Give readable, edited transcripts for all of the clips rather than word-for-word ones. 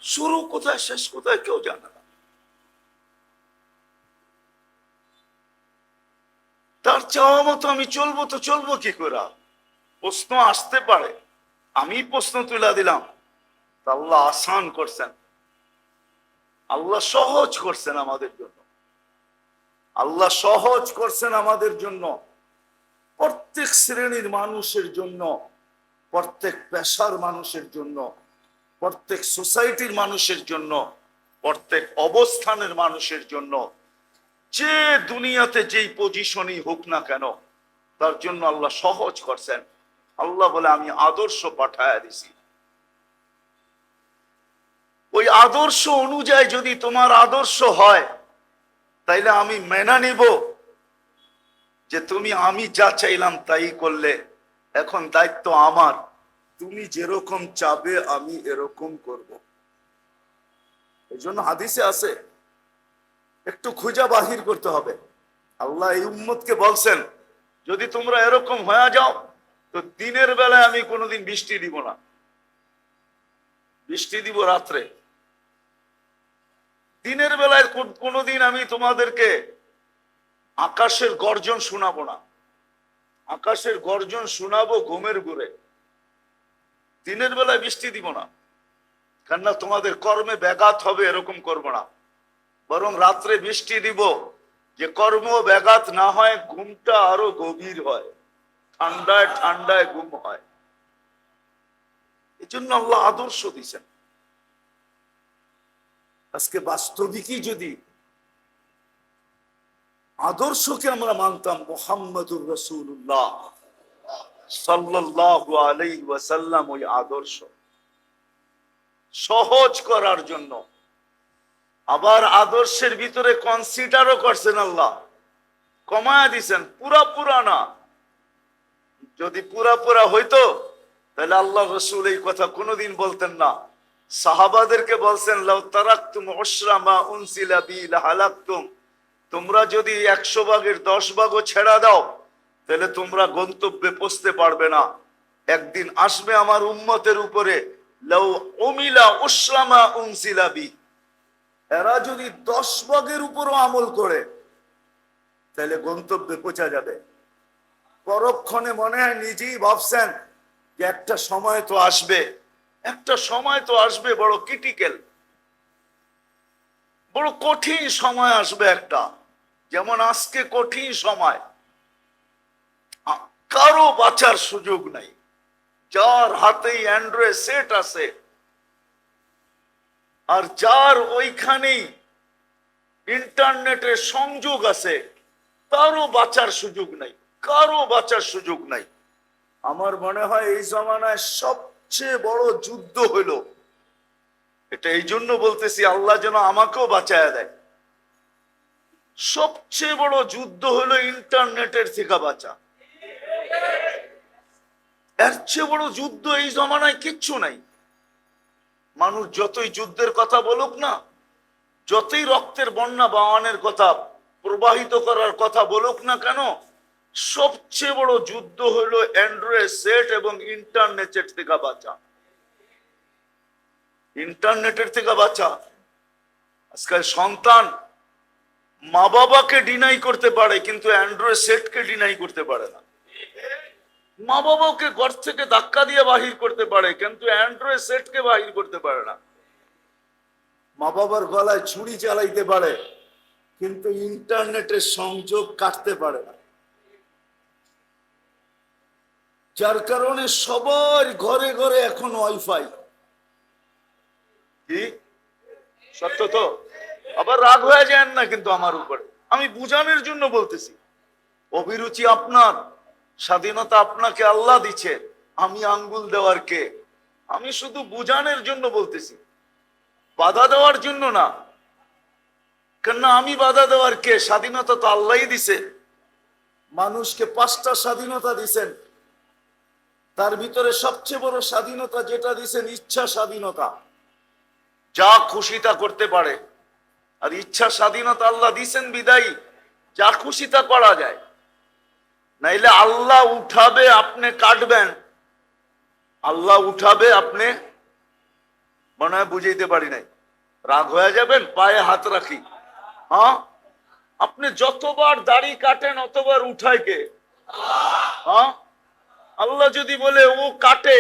শুরু কোথায় শেষ কোথায় কেউ জানে না। তার চাওয়া মতো আমি চলবো, তো চলবো কি করে? প্রশ্ন আসতে পারে, আমি প্রশ্ন তুলে দিলাম, আল্লাহ আসান করছেন, আল্লাহ সহজ করছেন আমাদের জন্য, আল্লাহ সহজ করছেন আমাদের জন্য, প্রত্যেক শ্রেণীর মানুষের জন্য, প্রত্যেক পেশার মানুষের জন্য, প্রত্যেক সোসাইটির মানুষের জন্য, প্রত্যেক অবস্থানের মানুষের জন্য, যে দুনিয়াতে যেই পজিশনই হোক না কেন, তার জন্য আল্লাহ সহজ করছেন। আল্লাহ বলে আমি আদর্শ পাঠায়া দিছি, ওই আদর্শ অনুযায়ী যদি তোমার আদর্শ হয়, তাইলে আমি মেনে নিব যে তুমি আমি যা চাইলাম তাই করলে, এখন দায়িত্ব আমার, তুমি যেরকম চাবে আমি এরকম করব। এই জন্য হাদিসে আছে, একটু খুঁজা বাহির করতে হবে। আল্লাহ এই উম্মতকে বলছেন, যদি তোমরা এরকম হয়ে যাও, তো দিনের বেলায় আমি কোনোদিন বৃষ্টি দিব না, বৃষ্টি দিব রাত্রে। দিনের বেলায় কোনোদিন আমি তোমাদেরকে আকাশের গর্জন শোনাবো না, আকাশের গর্জন শোনাবো ঘুমের ঘুরে, দিনের বেলায় বৃষ্টি দিব না। কেননা তোমাদের কর্মে ব্যাঘাত হবে, এরকম করবো না। বরং রাত্রে বৃষ্টি দিব, যে কর্ম ব্যাঘাত না হয়, ঘুমটা আরো গভীর হয়, ঠান্ডায় ঠান্ডায় ঘুম হয়। এই জন্য আল্লাহ আদর্শ দিচ্ছেন। আজকে বাস্তবিকই যদি আদর্শকে আমরা মানতাম, মুহাম্মদুর রাসূলুল্লাহ সাল্লাল্লাহু আলাইহি ওয়াসাল্লাম ওই আদর্শ সহজ করার জন্য, আবার আদর্শের ভিতরে কনসিডারও করছেন আল্লাহ, কমায়া দিছেন, পুরা না। যদি পুরা হইতো, তাহলে আল্লাহ রসুল এই কথা কোনোদিন বলতেন না। সাহাবাদেরকে বলছেন, লাউ তারাকতুম উশরা মা উনসিলা বি লাহালাকতুম, তোমরা যদি 100 ভাগের 10 ভাগও ছেড়া দাও, তাহলে তোমরা গন্তব্যে পৌঁছতে পারবে না। একদিন আসবে আমার উম্মতের উপরে, লাউ উমিলা উশরা মা উনসিলা বি, এরা যদি 10 ভাগের উপরও আমল করে, তাহলে গন্তব্যে পৌঁছা যাবে। পরক্ষণে মনে হয় নিজেই ভাবছেন যে একটা সময় তো আসবে, একটা সময় তো আসবে, বড় ক্রিটিক্যাল, বড় কঠিন সময় আসবে একটা, যেমন আজকে কঠিন সময়, কারো বাঁচার সুযোগ নাই। যার হাতেই অ্যান্ড্রয়েড সেট আছে, আর যার ওইখানেই ইন্টারনেটের সংযোগ আছে, তারও বাঁচার সুযোগ নাই, কারো বাঁচার সুযোগ নাই। আমার মনে হয় এই জমানায় সবচেয়ে বড় যুদ্ধ হইল, এটা এই জন্য বলতেছি আল্লাহ যেন আমাকেও বাঁচায় দেয়, সবচেয়ে বড় যুদ্ধ হলো ইন্টারনেটের থেকে বাঁচা। এর চেয়ে বড় যুদ্ধ এই জমানায় কিচ্ছু নাই। মানুষ যতই যুদ্ধের কথা বলুক না, যতই রক্তের বন্যা বাওয়ানের কথা, প্রবাহিত করার কথা বলুক না কেন, সবচেয়ে বড় যুদ্ধ হলো অ্যান্ড্রয়েড সেট এবং ইন্টারনেটের থেকে বাঁচা, ইন্টারনেটের থেকে বাঁচা। আজকাল সন্তান মা বাবাকে ডিনাই করতে পারে, কিন্তু অ্যান্ড্রয়েড সেটকে ডিনাই করতে পারে না। মা বাবাকে ঘর থেকে ধাক্কা দিয়ে বাহির করতে পারে, কিন্তু অ্যান্ড্রয়েড সেটকে বাহির করতে পারে না। মা বাবার গলায় ছুরি চালাইতে পারে, কিন্তু ইন্টারনেটের সংযোগ কাটতে পারে না। যার কারণে সবার ঘরে ঘরে এখন ওয়াইফাই। কি সত্য তো? আবার রাগ হয়ে যায় না কিন্তু আমার উপরে, আমি বুঝানোর জন্য বলতেছি। অভিরুচি আপনার, স্বাধীনতা আপনাকে আল্লাহ দিচ্ছে, আমি আঙ্গুল দেওয়ার কে? আমি শুধু বুঝানোর জন্য বলতেছি, বাধা দেওয়ার জন্য না। কেননা আমি বাধা দেওয়ার কে? স্বাধীনতা তো আল্লাহই দিছে। মানুষকে 5টা স্বাধীনতা দিছেন, তার ভিতরে সবচেয়ে বড় স্বাধীনতা যেটা দিছেন, ইচ্ছা স্বাধীনতা, যা খুশি তা করতে পারে। আর ইচ্ছা স্বাধীনতা আল্লাহ দিছেন বিদায়ী, যা খুশি তা করা যায়। নাইলে আল্লাহ উঠাবে, আপনি কাটবেন, আল্লাহ উঠাবে, আপনি মনে হয় বুঝাইতে পারি নাই। রাগ হয়ে যাবেন, পায়ে হাত রাখি। হ্যাঁ, আপনি যতবার দাড়ি কাটেন অতবার উঠায় কে? হ্যাঁ, আল্লাহ যদি বলে ও কাটে,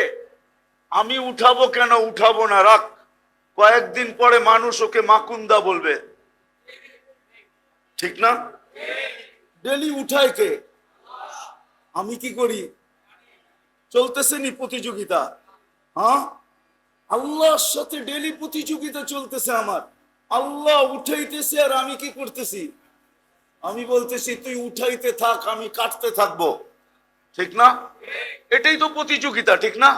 আমি উঠাবো কেন? উঠাবো না, রাখ। কয়েকদিন পরে মানুষ ওকে মাকুন্দা বলবে, ঠিক না? ডেলি উঠায় কে? আমি কি করি? চলতেছে নি প্রতিযোগিতা? হ্যাঁ, আল্লাহর সাথে ডেলি প্রতিযোগিতা চলতেছে আমার। আল্লাহ উঠাইতেছে আর আমি কি করতেছি? আমি বলতেছি তুই উঠাইতে থাক, আমি কাটতে থাকবো, ঠিক না? এটাই তো প্রতিযোগিতা, ঠিক না?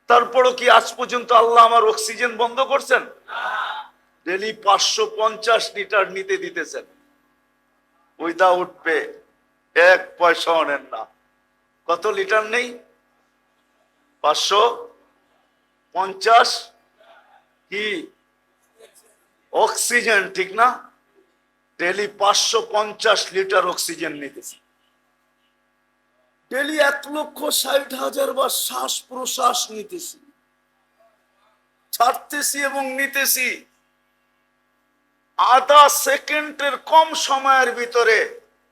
তারপরও কি আজ পর্যন্ত আল্লাহ আমার অক্সিজেন বন্ধ করছেন? ডেলি 550 লিটার নিতে দিতেছেন, উইদাউট পে, এক পয়সাও নেন না। কত লিটার নেই? 550 কি অক্সিজেন, ঠিক না? ডেলি 550 লিটার অক্সিজেন নিতেছি। ডেলি 1,60,000 বার শ্বাস প্রশ্বাস নিতেছি, ছাড়তেছি এবং নিতেছি। আধা সেকেন্ডের কম সময়ের ভিতরে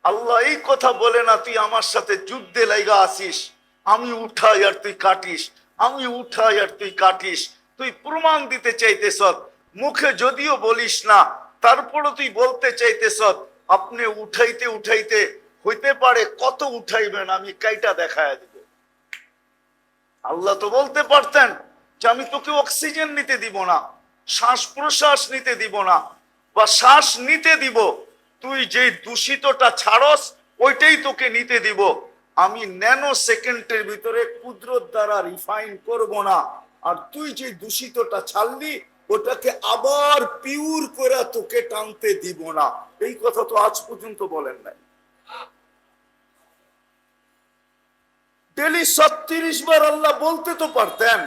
আল্লাহ এই কথা বলে না, তুই আমার সাথে যুদ্ধে লাইগা আসিস, আমি উঠাই আর তুই কাটিস, আমি উঠাই আর তুই কাটিস। তুই প্রমাণ দিতে চাইতেছ, মুখে যদিও বলিস না, তারপরও তুই বলতে চাইতেছ আপনি উঠাইতে উঠাইতে হইতে পারে কত উঠাইবেন, আমি কাইটা দেখায় দিব। আল্লাহ তো বলতে পারতেন যে আমি তোকে অক্সিজেন নিতে দিব না, শ্বাস প্রশ্বাস নিতে দিব না, বা শ্বাস নিতে দিব, তুই যে দূষিতটা ছাড়স ওইটাই তোকে নিতে দিব। আমি ন্যানো সেকেন্ডের ভিতরে কুদরত দ্বারা রিফাইন করব না, আর তুই যে দূষিতটা ছাড়লি ওটাকে আবার পিওর করে তোকে টানতে দিব না। এই কথা তো আজ পর্যন্ত বলেন নাই। ডেলি 36 বার আল্লাহ বলতে তো পারতেন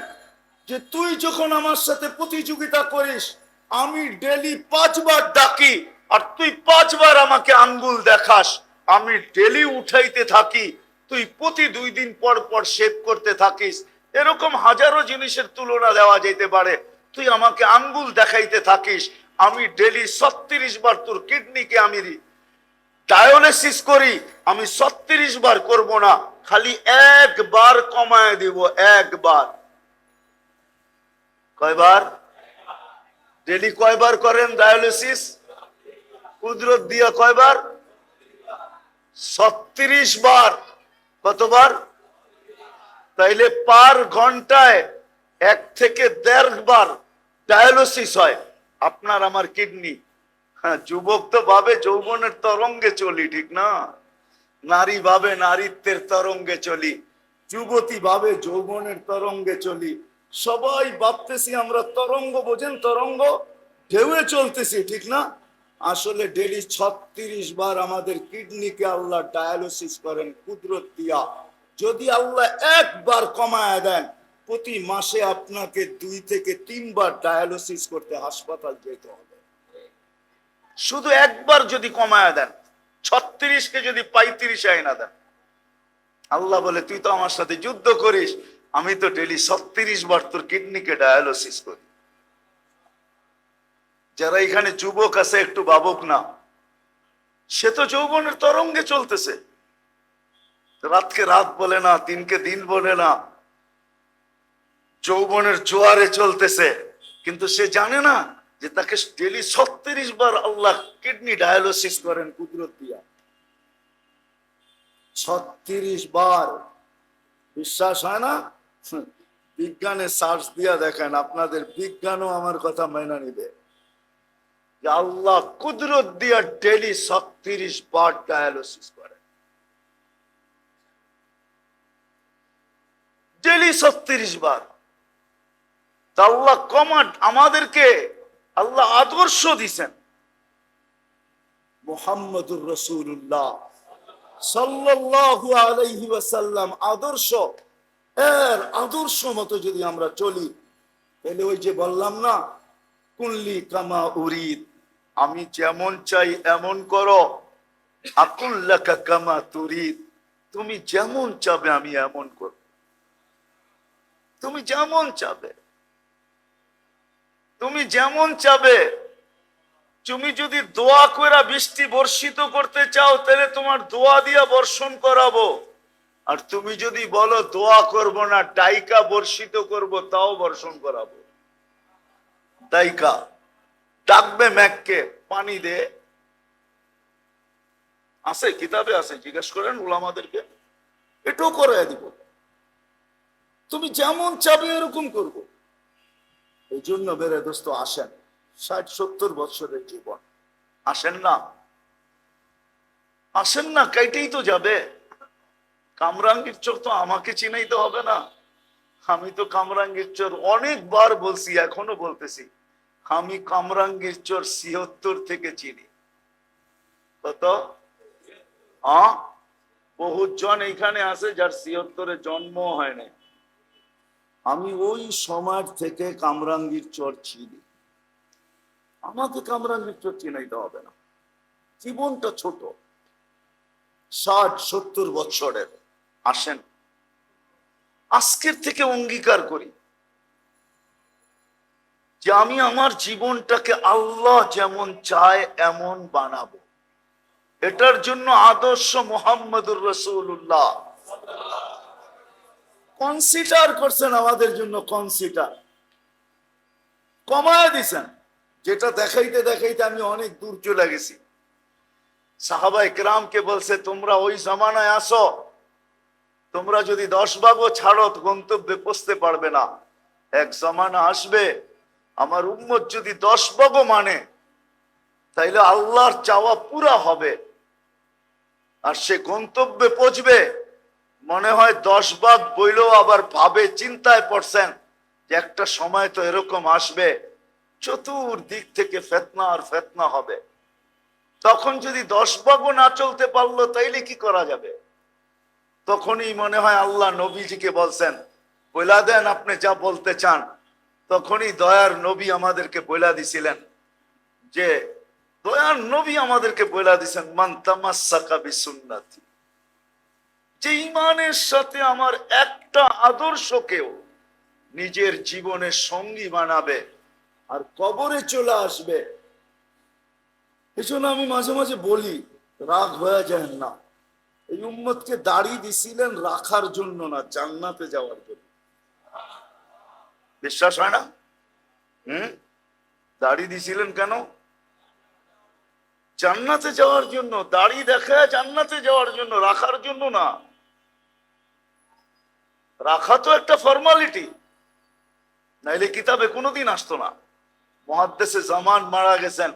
যে তুই যখন আমার সাথে প্রতিযোগিতা করিস, আমি ডেলি 5 বার ডাকি আর তুই 5 বার আমাকে আঙ্গুল দেখাস, আমি ডেলি উঠাইতে থাকি, তুই প্রতি 2 দিন পর পর শেভ করতে থাকিস। এরকম হাজারো জিনিসের তুলনা দেওয়া যেতে পারে। তুই আমাকে আঙ্গুল দেখাইতে থাকিস, আমি ডেলি 36 বার তোর কিডনিকে আমি ডায়ালিসিস করি, আমি 36 বার করব না, খালি একবার কমায় দিব, একবার। কয়বার? ডেলি কয়বার করেন ডায়ালিসিস? কুদরত দিয়া কয়বার? 36 বার। কতবার? তাইলে পার ঘন্টায় 1 থেকে 1.5 বার ডায়ালিসিস হয় আপনার আমার কিডনি। হ্যাঁ, যুবক তো ভাবে যৌবনের তরঙ্গে চলি, ঠিক না? নারী ভাবে নারীত্বের তরঙ্গে চলি, যুবতী ভাবে যৌবনের তরঙ্গে চলি। সবাই ভাবতেছি আমরা তরঙ্গ, বোঝেন তরঙ্গ, ঢেউয়ে চলতেছি, ঠিক না? আসলে ডেলি 36 বার আমাদের কিডনিকে আল্লাহ ডায়ালিসিস করেন কুদরত দিয়া। যদি আল্লাহ একবার কমায় দেন, প্রতি মাসে আপনাকে 2 থেকে 3 বার ডায়ালিসিস করতে হাসপাতাল যেতে হবে। শুধু একবার যদি কমায় দেন, 36কে যদি 35 আইনা দেন, আল্লাহ বলে তুই তো আমার সাথে যুদ্ধ করিস, আমি তো ডেলি 36 বার তোর কিডনিকে ডায়ালিসিস করি। যারা এখানে যুবক আছে একটু ভাবুক না, সে তো যৌবনের তরঙ্গে চলতেছে, রাতকে রাত বলে না, দিনকে দিন বলে না, যৌবনের জোয়ারে চলতেছে, কিন্তু সে জানে না যে তাকে ডেলি 36 বার আল্লাহ কিডনি ডায়ালিসিস করেন কুদরত দিয়া। 36 বার। বিশ্বাস হয় না? বিজ্ঞানে সার্চ দিয়া দেখেন, আপনাদের বিজ্ঞানও আমার কথা মেনে নিবে যে আল্লাহ কুদরত দিয়া ডেলি 36 বার ডায়ালিসিস করে, ডেলি 36 বার। তা আল্লাহ কমান্ড, আমাদেরকে আল্লাহ আদর্শ দিছেন, মুহাম্মদুর রাসূলুল্লাহ সাল্লাল্লাহু আলাইহি ওয়াসাল্লাম আদর্শ। এর আদর্শ মতো যদি আমরা চলি, তাহলে ওই যে বললাম না, কুল্লি কামা উরিদ, আমি যেমন চাই এমন করো, আকুল লাকা কামা তুরিদ, তুমি যেমন চাবে আমি এমন করব, তুমি যেমন চাবে। তুমি যেমন চাবে। তুমি যদি দোয়া কইরা বৃষ্টি বর্ষিত করতে চাও তাহলে তোমার দোয়া দিয়া বর্ষণ করাবো। আর তুমি যদি বলো দোয়া করব না, ডাইকা বর্ষিত করব, তাও বর্ষণ করাবো। ডাইকা ডাকবে মেঘকে, পানি দে। আছে, কিতাবে আছে, জিজ্ঞেস করেন উলামাদেরকে, এটাও করে দিব। তুমি যেমন চাবে এরকম করব। এই জন্য বেড়ে দোস্ত আসেন, 60-70 বছরের জীবন, আসেন না, আসেন না, কাইটেই তো যাবে। কামরাঙ্গীর চোর তো আমাকে চিনাইতে হবে না। আমি তো কামরাঙ্গীর চোর অনেকবার বলছি, এখনো বলতেছি, আমি কামরাঙ্গীর চোর 76 থেকে চিনি। কত? বহুত জন এইখানে আছে যার 76-এ জন্ম হয় না। আমি ওই সমাজ থেকে কামরাঙ্গীর চোর চিনি। আমাকে কামরাঙ্গীর চোর চিনাইতে হবে না। জীবনটা ছোট, 60-70 বছরের। আসেন, আজকের থেকে অঙ্গীকার করি যে আমি আমার জীবনটাকে আল্লাহ যেমন চায় এমন বানাবো। এটার জন্য আদর্শ মুহাম্মদুর রাসূলুল্লাহ কনসিডার করছেন আমাদের জন্য, কনসিডার কমায় দিছেন। যেটা দেখাইতে দেখাইতে আমি অনেক দূর চলে গেছি। সাহাবায়ে কেরামকে বলছে, তোমরা ওই জামানায় আসো, তোমরা যদি 10 ভাগও ছাড়ো গন্তব্যে পৌঁছতে পারবে না। এক জামানা আসবে আমার উম্মত যদি 10 ভাগও মানে তাইলে আল্লাহর চাওয়া পুরা হবে, আর সে গন্তব্যে পৌঁছবে। মনে হয় 10 ভাগ বইলেও আবার ভাবে, চিন্তায় পড়ছেন যে একটা সময় তো এরকম আসবে চতুর্দিক থেকে ফিতনা আর ফিতনা হবে। তখন যদি 10 ভাগও না চলতে পারলো তাইলে কি করা যাবে? তখনই মনে হয় আল্লাহ নবীজিকে বলছেন, বইলা দেন আপনি যা বলতে চান। তখনই দয়ার নবী আমাদেরকে বইলা দিছিলেন, যে দয়ার নবী আমাদেরকে বইলা দিছেন, মান তামাসসাকা বিসুন্নতি, যে ইমানের সাথে আমার একটা আদর্শকেও নিজের জীবনের সঙ্গী বানাবে আর কবরে চলে আসবে। এজন্য আমি মাঝে মাঝে বলি, রাগ হয়ে যায় না, এই উম্মতকে দাড়ি দিছিলেন রাখার জন্য না, জান্নাতে যাওয়ার জন্য। বিশ্বাস হয় না? দাড়ি দিছিলেন কেন? জান্নাতে যাওয়ার জন্য। দাড়ি দেখা জান্নাতে যাওয়ার জন্য, রাখার জন্য না। রাখা তো একটা ফর্মালিটি, নাইলে কিতাবে কোনোদিন আসতো না। মুহাদ্দিসে জামান মারা গেছেন,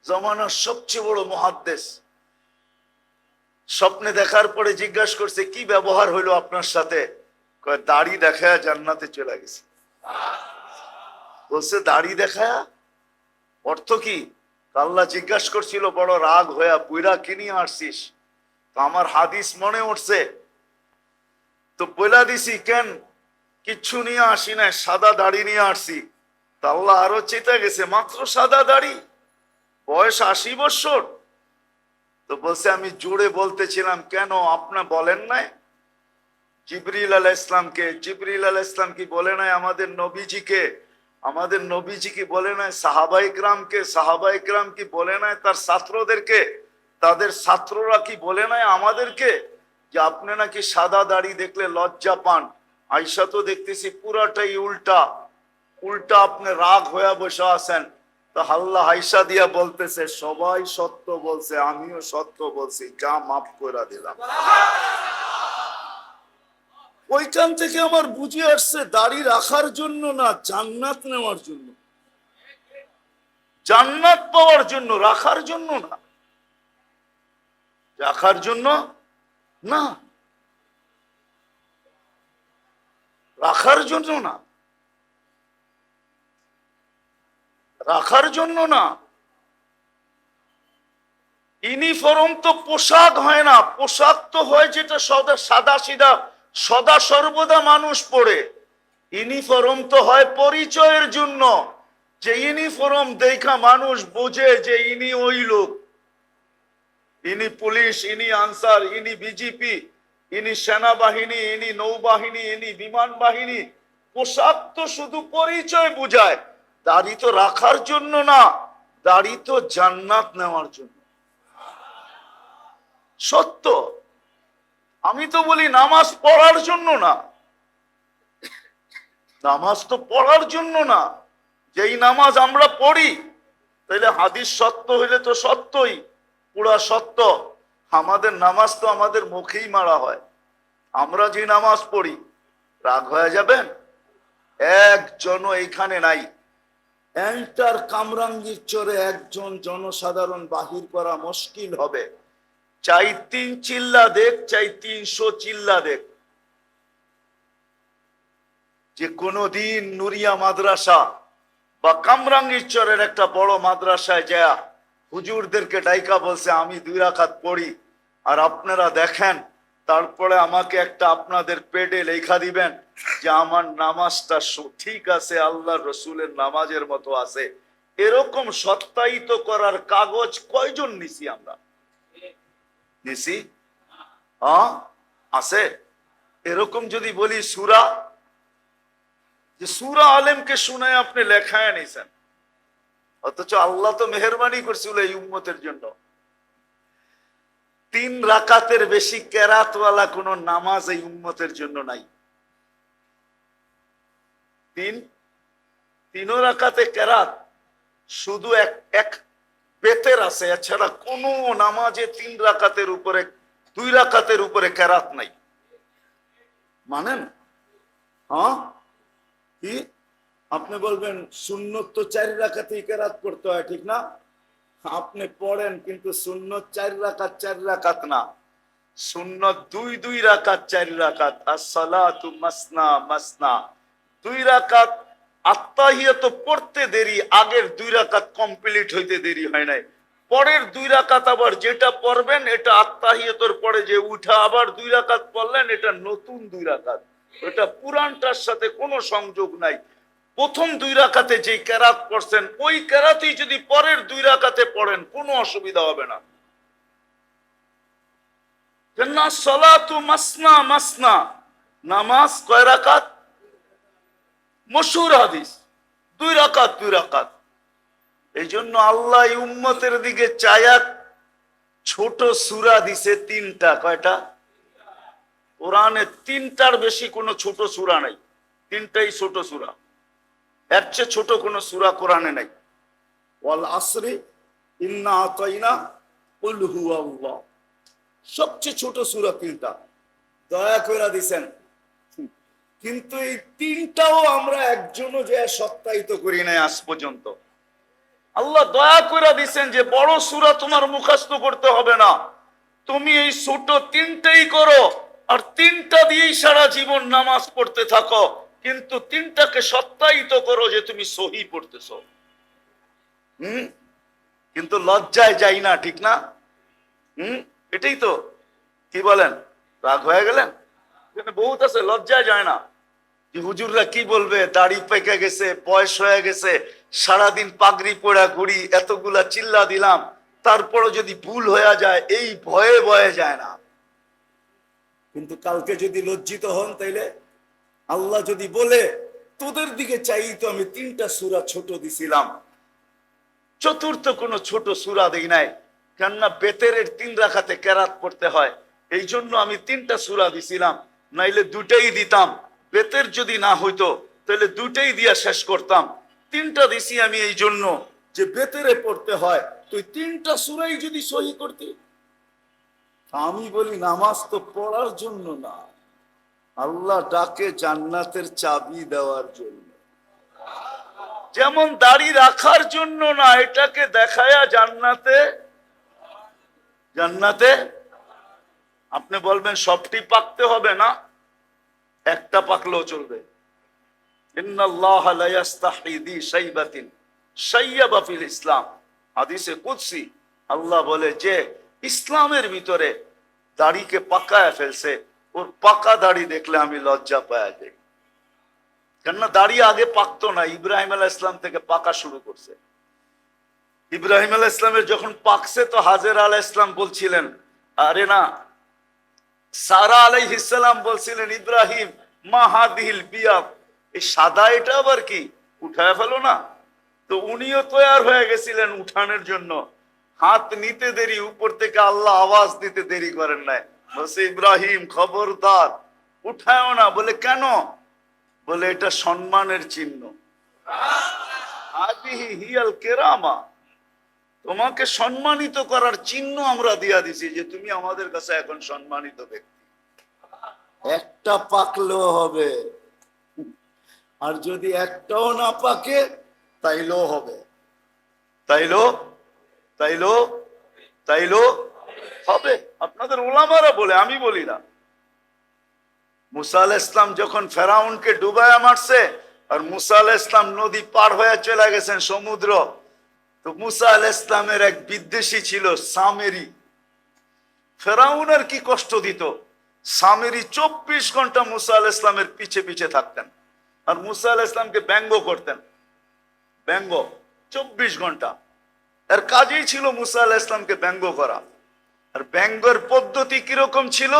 জামানার সবচেয়ে বড় মুহাদ্দিস। স্বপ্নে দেখার পরে জিজ্ঞাসা করছে, কি ব্যবহার হইলো আপনার সাথে? কয়, দাড়ি দেখা জান্নাতে চলে গেছে। বলছে দাড়ি দেখা অর্থ কি? আল্লাহ জিজ্ঞাসা করছিল, বড় রাগ হইয়া, বুইরা কি নিয়ে আসছিস? তো আমার হাদিস মনে উঠছে, তো বইলা দিছি, কেন কিচ্ছু নিয়ে আসি না, সাদা দাড়ি নিয়ে আসছি। তা আল্লাহ আরো চেতে গেছে, মাত্র সাদা দাড়ি, বয়স 80 বছর। তো বলছে, আমি জোরে বলতেছিলাম, কেন আপনি বলেন নাই জিবরিল আলাইহিস সালামকে? জিবরিল আলাইহিস সালাম কি বলে নাই আমাদের নবীজিকে? আমাদের নবীজি কি বলে নাই সাহাবায়ে কেরামকে? সাহাবায়ে কেরাম কি বলে নাই তার ছাত্রদেরকে? তাদের ছাত্ররা কি বলে নাই আমাদেরকে যে আপনি নাকি সাদা দাড়ি দেখলে লজ্জা পান? আয়েশা তো দেখতেছি পুরাটাই উল্টা, উল্টা আপনি রাগ হয়ে বসে আছেন। তো আল্লাহ আয়েশা দিয়া বলতেছে, সবাই সত্য বলছে, আমিও সত্য বলছি, যা মাফ করে দিলাম। ওইখান থেকে আমার বুঝে আসছে, দাড়ি রাখার জন্য না, জান্নাত নেওয়ার জন্য, জান্নাত পাওয়ার জন্য, রাখার জন্য না। রাখার জন্য না, রাখার জন্য না, রাখার জন্য না। ইউনিফর্ম তো পোশাক হয় না, পোশাক তো হয় যেটা সাদা সিধা সদা সর্বদা মানুষ পড়ে। ইউনিফর্ম তো হয় পরিচয়ের জন্য, যে ইউনিফর্ম দেখা মানুষ বোঝে যে ইনি ওই লোক, ইনি পুলিশ, ইনি আনসার, ইনি বিজেপি, ইনি সেনাবাহিনী, ইনি নৌবাহিনী, ইনি বিমান বাহিনী। পোশাক তো শুধু পরিচয় বুঝায়, দাড়ি তো রাখার জন্য না, দাড়ি তো জান্নাত নেওয়ার জন্য। সত্য। আমি তো বলি নামাজ পড়ার জন্য না, নামাজ তো পড়ার জন্য না। যেই নামাজ আমরা পড়ি, তাইলে হাদিস সত্য হইলে তো সত্যই, পুরা সত্য। আমাদের নামাজ তো আমাদের মুখেই মারা হয়। আমরা যে নামাজ পড়ি, রাগ হয়ে যাবেন? একজনও এইখানে নাই এন্টার কামরাঙ্গীর চরে একজন জনসাধারণ বাহির করা মুশকিল হবে। চাই 3 চিল্লা দেখ, চাই 300 চিল্লা দেখ, যে কোনদিন নুরিয়া মাদ্রাসা বা কামরাঙ্গীর চরের একটা বড় মাদ্রাসায় যায় হুজুরদেরকে ডাইকা বলছে আমি 2 রাকাত পড়ি, আর আপনারা দেখেন, তারপরে আমাকে একটা আপনাদের পেডে লেখা দিবেন যে আমার নামাজটা ঠিক আছে, আল্লাহ রসুলের নামাজের মতো আছে। এরকম সত্যায়িত করার কাগজ কয়জন নিছি আমরা? নিছি? হ্যাঁ, আছে। এরকম যদি বলি সূরা, যে সূরা আলেমকে শুনে আপনি লেখায় নিছেন, অথচ আল্লাহ তো মেহেরবানি করছিল এই উম্মতের জন্য। 3 রাকাতের বেশি কেরাতওয়ালা কোন নামাজ এই উম্মতের জন্য নাই। 3 রাকাতে কেরাত শুধু এক বেতের আছে, এছাড়া কোন নামাজে 3 রাকাতের উপরে 2 রাকাতের উপরে কেরাত নাই। মানেন? হ্যাঁ, কি আপনি বলবেন সুন্নত তো 4 রাকাতেই কেরাত পড়তে হয়, ঠিক না? আপনি পড়েন, কিন্তু সুন্নত 4 রাকাত 4 রাকাত না, সুন্নত 2 রাকাত 4 রাকাত। as-salatu masna masna, 2 রাকাত। আত্তাহিয়াত পড়তে দেরি, আগের 2 রাকাত কমপ্লিট হইতে দেরি হয় নাই। পরের 2 রাকাত আবার যেটা পড়বেন, এটা আত্তাহিয়াতের পরে যে উঠা আবার 2 রাকাত পড়লেন, এটা নতুন 2 রাকাত, এটা পুরানটার সাথে কোনো সংযোগ নাই। প্রথম 2 রাকাতে যে কেরাত পড়ছেন, ওই কেরাতেই যদি পরের 2 রাকাতে পড়েন, কোনো অসুবিধা হবে না। কেননা সালাতু মাসনা মাসনা, নামাজ কয় রাকাত? মশহুর হাদিস 2 রাকাত 2 রাকাত। এই জন্য আল্লাহ উম্মতের দিকে চায়া ছোট সূরা দিছে 3টা। কয়টা? কোরআনে 3টার বেশি কোনো ছোট সূরা নাই, 3টাই ছোট সূরা। এর চেয়ে ছোট কোনো সূরা কোরআনে নাই। ওয়াল আসরি ইন্না আতাইনা কুল হুয়াল্লাহ, সবচেয়ে ছোট সূরা 3টা, দয়া করে দিছেন। কিন্তু এই 3টাও আমরা একজনও যে সত্যায়িত করি নাই আজ পর্যন্ত। আল্লাহ দয়া করে দিছেন যে বড় সূরা তোমার মুখস্থ করতে হবে না, তুমি এই ছোট 3টাই করো, আর 3টা দিয়েই সারা জীবন নামাজ পড়তে থাকো, কিন্তু 3টাকে সত্যায়িত করো যে তুমি সহি পড়তেছো। কিন্তু লজ্জায় যাই না, ঠিক না? এটাই তো। কি বলেন? রাগ হয়ে গেলেন? বহুত আছে লজ্জায় যায় না, যে হুজুররা কি বলবে, দাড়ি পেকে গেছে, বয়স হয়ে গেছে, সারাদিন পাগড়ি পড়া ঘুরি, এতগুলা চিল্লা দিলাম, তারপরও যদি ভুল হয়ে যায়, এই ভয়ে ভয়ে যায় না। কিন্তু কালকে যদি লজ্জিত হন, তাইলে আল্লাহ যদি বলে তোদের দিকে চাই তো আমি 3টা সূরা ছোট দিছিলাম, চতুর্থ কোন ছোট সূরা দেই নাই, কেননা বেতেরের 3 রাকাতে কেরাত পড়তে হয়, এই জন্য আমি 3টা সূরা দিছিলাম, নাইলে 2টাই দিতাম। বেতের যদি না হইতো তাহলে 2টাই দিয়া শেষ করতাম। 3টা দিছি আমি এই জন্য যে বেতেরে পড়তে হয়, তুই 3টা সূরাই যদি সহি করতি। আমি বলি নামাজ তো পড়ার জন্য না, আল্লাহ ডাকে জান্নাতের চাবি দেওয়ার জন্য। যেমন দাড়ি রাখার জন্য না, এটাকে দেখায়া জান্নাতে। জান্নাতে আপনি বলবেন সবটি পাকতে হবে না, একটা পাকলেও চলবে। ইন্নাল্লাহা লা ইস্তাহি দি শাইবাতিন শাইয়াবা ফিল ইসলাম, হাদিসে কুদসি আল্লাহ বলে যে ইসলামের ভিতরে দাড়িকে পাকায় ফেলছে, ওর পাকা দাড়ি দেখলে আমি লজ্জা পাওয়া যাই। কেননা দাড়ি আগে পাকতো না, ইব্রাহিম আলাইহিস সালাম থেকে পাকা শুরু করছে। ইব্রাহিম আলাইহিস সালামের যখন পাকছে, তো হাজেরা আলাইহিস সালাম বলছিলেন, আরে না, সারা আলাইহিস সালাম বলছিলেন, ইব্রাহিম মা হাদিহিল বিয়াদ, এই সাদা এটা আবার কি, উঠায় ফেলো না। তো উনিও তৈয়ার হয়ে গেছিলেন উঠানের জন্য, হাত নিতে দেরি, উপর থেকে আল্লাহ আওয়াজ দিতে দেরি করেন নাই, বলছে ইব্রাহিম খবরদার উঠায়ও না। বলে কেন? বলে এটা সম্মানের চিহ্ন। হাদিহি হিয়াল কেরামা, তোমাকে সম্মানিত করার চিহ্ন আমরা দিয়া দিছি, যে তুমি আমাদের কাছে এখন সম্মানিত ব্যক্তি। একটা পাকলেও হবে, আর যদি একটাও না পাকে তাইলেও হবে, তাইলো তাইলো তাইলো হবে। আপনাদের ওলামারা বলে, আমি বলি না। মুসা আলাইহিস সালাম যখন ফেরাউনকে ডুবায়া মারছে, আর মুসা আলাইহিস সালাম নদী পার হয়ে চলে গেছেন সমুদ্র, তো মুসা আলাইহিস সালামের এক বিদ্বেষী ছিল সামেরি। ফেরাউনের কি কষ্ট দিত, সামেরি 24 ঘন্টা মুসা আলাইহিস সালামের পিছে পিছে থাকতেন, আর মুসা আলাইহিস সালামকে ব্যঙ্গ করতেন। ব্যঙ্গ 24 ঘন্টা এর কাজেই ছিল মুসা আলাইহিস সালামকে ব্যঙ্গ করা। আর ব্যঙ্গের পদ্ধতি কিরকম ছিল?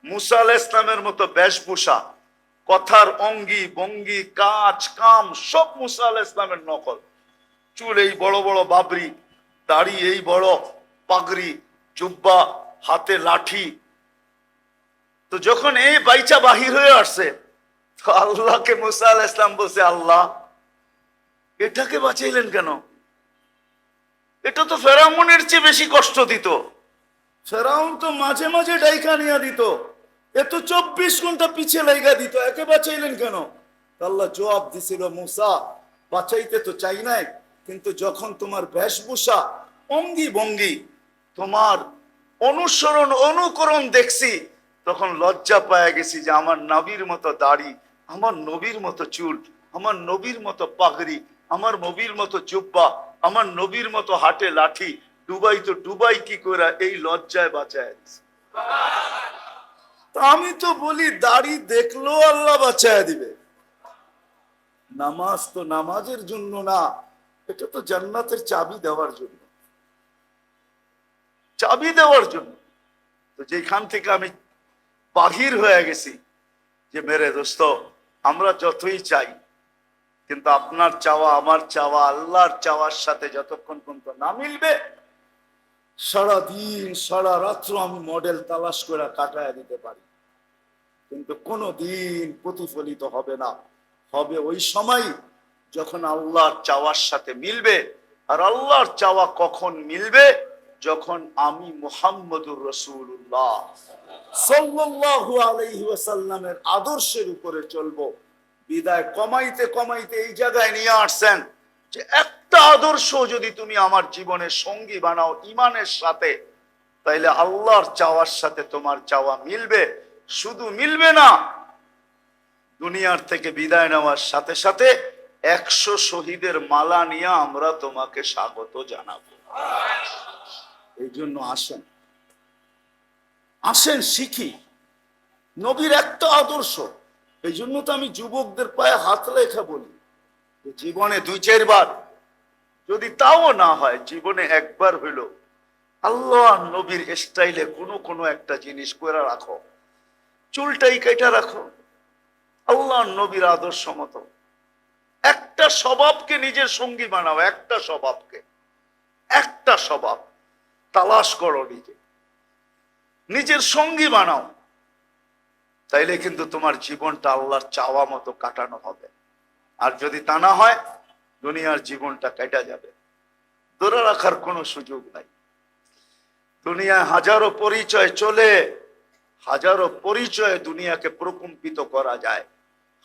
মুসা আলাইহিস সালামের মতো বেশভূষা, কথার অঙ্গি ভঙ্গি, কাজ কাম সব মুসা আলাইহিস সালামের নকল। চুল এই বড় বড় বাবরি, দাড়ি এই বড়, পাগড়ি, জুব্বা, হাতে লাঠি। তো যখন এই বাইচা বাহির হয়ে আসছে, তো আল্লাহকে মুসা আলাইহিস সালাম বলছে, আল্লাহ এটাকে বাঁচাইলেন কেন? এটা তো ফেরাউনের চেয়ে বেশি কষ্ট দিত। ফেরাউন তো মাঝে মাঝে ডাইকা নিয়া দিত, এ তো 24 ঘন্টা পিছে লাইগা দিত, একে বাঁচাইলেন কেন? আল্লাহ জবাব দিছিল, মুসা বাঁচাইতে তো চাই নাই, কিন্তু যখন তোমার বেশভূষা, অঙ্গি ভঙ্গি, তোমার অনুসরণ অনুকরণ দেখছি, তখন লজ্জা পায়া গেছি যে আমার নবীর মতো দাড়ি, আমার নবীর মতো চুল, আমার নবীর মতো পাগড়ি, আমার নবীর মতো জুব্বা, আমার নবীর মতো হাতে লাঠি, ডুবাই তো ডুবাই কি করে, এই লজ্জায় বাঁচায় দিছে। আমি তো বলি দাড়ি দেখলো আল্লাহ বাঁচায় দিবে, নামাজ তো নামাজের জন্য না, এটা তো জান্নাতের চাবি দেওয়ার জন্য, চাবি দেওয়ার জন্য। তো যেখান থেকে আমি বাহির হয়ে গেছি, যে মেরে দোস্ত, আমরা যতই চাই, কিন্তু আপনার চাওয়া আমার চাওয়া আল্লাহর চাওয়ার সাথে যতক্ষণ পর্যন্ত না মিলবে, সারা দিন সারা রাত্র আমি মডেল তালাশ করে কাটায় দিতে পারি, কিন্তু কোনো দিন প্রতিফলিত হবে না। হবে ওই সময় যখন আল্লাহর চাওয়ার সাথে মিলবে। আর আল্লাহর চাওয়া কখন মিলবে? যখন আমি মুহাম্মদুর রাসূলুল্লাহ সাল্লাল্লাহু আলাইহি ওয়াসাল্লামের আদর্শের উপরে চলবো। বিদায় কমাইতে কমাইতে এই জায়গায় নিয়ে আসছেন যে একটা আদর্শ যদি তুমি আমার জীবনের সঙ্গী বানাও ইমানের সাথে, তাইলে আল্লাহর চাওয়ার সাথে তোমার চাওয়া মিলবে। শুধু মিলবে না, দুনিয়ার থেকে বিদায় নেওয়ার সাথে সাথে 100 শহীদের মালা নিয়ে আমরা তোমাকে স্বাগত জানাবো। এই জন্য আসেন, আসেন শিখি নবীর একটা আদর্শ। এই জন্য তো আমি যুবকদের পায়ে হাত রেখে বলি, জীবনে 2-4 বার, যদি তাও না হয় জীবনে একবার হইল আল্লাহ নবীর স্টাইলে কোনো একটা জিনিস করে রাখো, চুলটাই কেটে রাখো আল্লাহ নবীর আদর্শ মতো। একটা স্বভাবকে নিজের সঙ্গী বানাও, একটা স্বভাবকে, একটা স্বভাব তালাশ করো, নিজের সঙ্গী বানাও, তাইলে কিন্তু তোমার জীবনটা আল্লাহর চাওয়া মতো কাটানো হবে। আর যদি তা না হয়, দুনিয়ার জীবনটা কেটে যাবে, ধরে রাখার কোনো সুযোগ নাই। দুনিয়ায় হাজারো পরিচয় চলে, হাজারো পরিচয়ে দুনিয়াকে প্রকম্পিত করা যায়,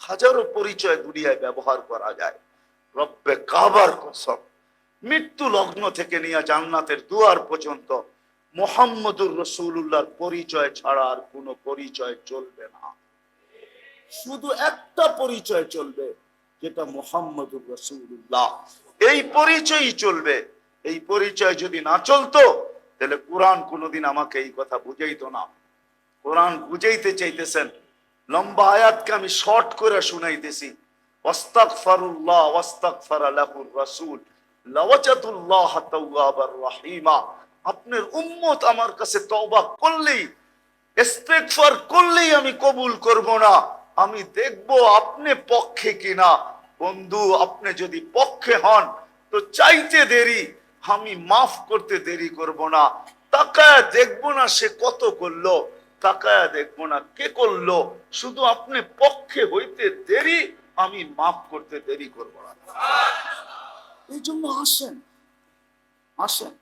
হাজারো পরিচয় দুনিয়ায় ব্যবহার করা যায়। রব্বে কাবার কসম, মৃত্যু লগ্ন থেকে নিয়ে জান্নাতের দুয়ার পর্যন্ত মুহাম্মদুর রাসূলুল্লাহর পরিচয় ছাড়া আর কোনো পরিচয় চলবে না। শুধু একটা পরিচয় চলবে, যেটা মুহাম্মদুর রাসূলুল্লাহ, এই পরিচয়ই চলবে। এই পরিচয় যদি না চলতো, তাহলে কোরআন কোনোদিন আমাকে এই কথা বুঝাইতো না। কোরআন বুঝাইতে চাইতেছেন, লম্বা আয়াতকে আমি শর্ট করে শুনাইতেছি। ওয়াস্তাগফিরুল্লাহ ওয়াস্তাগফারা লাহুর রাসূল লাওয়াজাতুল্লাহ তাওয়াবার রহিমা। আপনার উম্মত আমার কাছে তওবা করলেই, ইস্তিগফার করলেই আমি কবুল করব না, আমি দেখব আপনি পক্ষে কিনা। বন্ধু, আপনি যদি পক্ষে হন, তো চাইতে দেরি, আমি মাফ করতে দেরি করব না। তাকায়া দেখবো না সে কত করলো, তাকায়া দেখবো না কে করলো, শুধু আপনি পক্ষে হইতে দেরি, আমি মাফ করতে দেরি করব না। এই জন্য আসেন, আসেন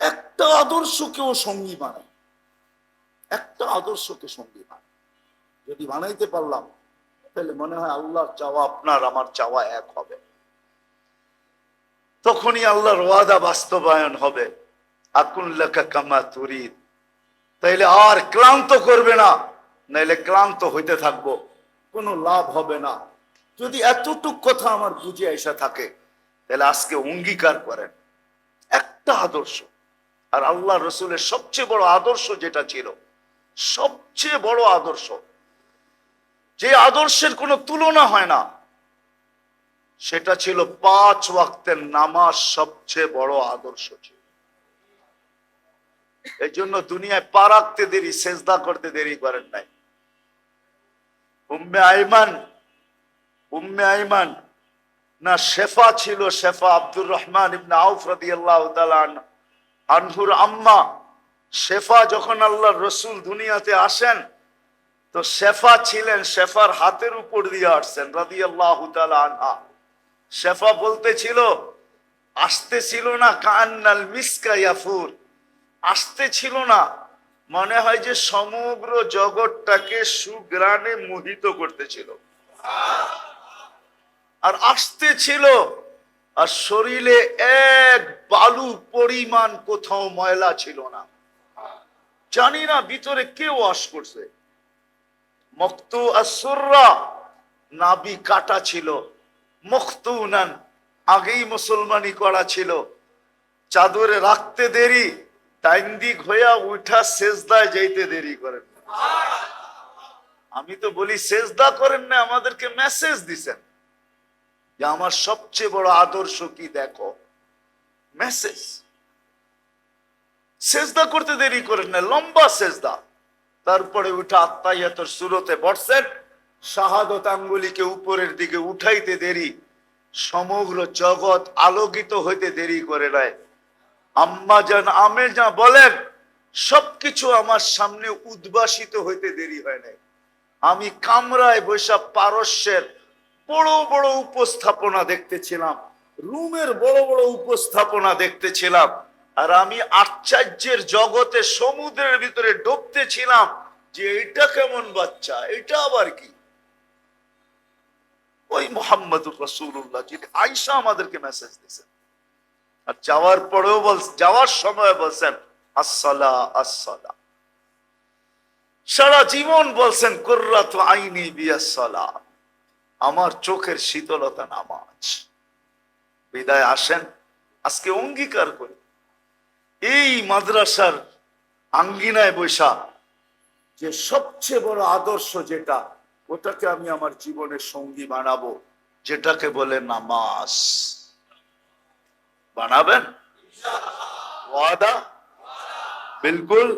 একটা আদর্শকেও সঙ্গী বানাই, একটা আদর্শকে সঙ্গী বানাই। যদি বানাইতে পারলাম তাহলে মনে হয় আল্লাহর চাওয়া আপনার আমার চাওয়া এক হবে, তখনই আল্লাহর ওয়াদা বাস্তবায়ন হবে। আকুন লাকা কামা তুরিদ, তাইলে আর ক্লান্ত করবে না, নাইলে ক্লান্ত হইতে থাকবো, কোনো লাভ হবে না। যদি এতটুক কথা আমার বুঝে আইসা থাকে, তাহলে আজকে অঙ্গীকার করেন একটা আদর্শ। আর আল্লাহ রসুলের সবচেয়ে বড় আদর্শ যেটা ছিল, সবচেয়ে বড় আদর্শ, যে আদর্শের কোনো তুলনা হয় না, সেটা ছিল 5 ওয়াক্তের নামাজ। সবচেয়ে বড় আদর্শ ছিল। এই জন্য দুনিয়ায় পা রাখতে দেরি, সেজদা করতে দেরি করেন নাই। উম্মে আইমান না শেফা ছিল, শেফা আব্দুর রহমান ইবনে আউফ রাদিয়াল্লাহু তাআলা আনহুর আম্মা শেফা, যখন আল্লাহর রসুল দুনিয়াতে আসেন তো শেফা ছিলেন, শেফার হাতের উপর দিয়ে আসছেন রাদিয়াল্লাহু তাআলা আনহা। শেফা বলতেছিল, আসতেছিল না কান্নাল মিসকা ইয়াফুর, আসতেছিল না মনে হয় যে সমগ্র জগৎটাকে সুগ্রাণে মোহিত করতেছিল, আর আসতেছিল আর শরীরে এক বালু পরিমাণ কোথাও ময়লা ছিল না। জানি না ভিতরে কে ওয়াশ করছে। মক্তু আসুররা, নাবি কাটা ছিল। মখতুনান, আগেই মুসলমানি করা ছিল। চাদরে রাখতে দেরি, টাইম দিক হইয়া উঠা সেজদায় যাইতে দেরি করেন। আমি তো বলি সেজদা করেন না, আমাদেরকে মেসেজ দিছেন যে আমার সবচেয়ে বড় আদর্শ কি দেখো, মেসেজ। সেজদা করতে দেরি করেন না, লম্বা সেজদা। তারপরে উঠা আত্মাইয়াতের সুরতে বসছেন, শাহাদত আঙ্গুলিকে উপরের দিকে উঠাইতে দেরি, সমগ্র জগৎ আলোকিত হইতে দেরি করে নাই। আম্মা জান আমেজা বলেন, সবকিছু আমার সামনে উদ্ভাসিত হইতে দেরি হয় নাই। আমি কামরায় বৈশা পারস্যের বড় বড় উপস্থাপনা দেখতেছিলাম, রুমের বড় বড় উপস্থাপনা দেখতেছিলাম, আর আমি আশ্চর্যের জগতে সমুদ্রের ভিতরে ডুবতেছিলাম যে এটা কেমন বাচ্চা, এটা আবার কি। ওই মুহাম্মদুর রাসূলুল্লাহ যিনি আয়েশা আমাদেরকে মেসেজ দিয়েছেন, আর যাওয়ার পরেও যাওয়ার সময় বলছেন আসসালা আসসালা, সারা জীবন বলছেন কুররাতু আইনি বিয়াসসালা, আমার চোখের শীতলতা নামাজ। বিদায় আসেন, আজকে অঙ্গীকার করি এই মাদ্রাসার আঙ্গিনায় বৈশা যে সবচেয়ে বড় আদর্শ যেটা, ওটাকে আমি আমার জীবনের সঙ্গী বানাবো, যেটাকে বলে নামাজ। বানাবেন? ওয়াদা? বিলকুল।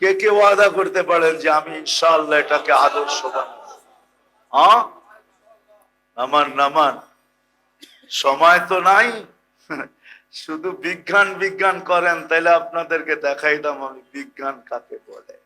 কে কে ওয়াদা করতে পারেন যে আমি ইনশাআল্লাহ এটাকে আদর্শ বানাবো? হ্যাঁ, নামান নামান। সময় তো নাই, শুধু বিজ্ঞান বিজ্ঞান করেন, তাইলে আপনাদেরকে দেখাইতাম আমি বিজ্ঞান কাকে বলে।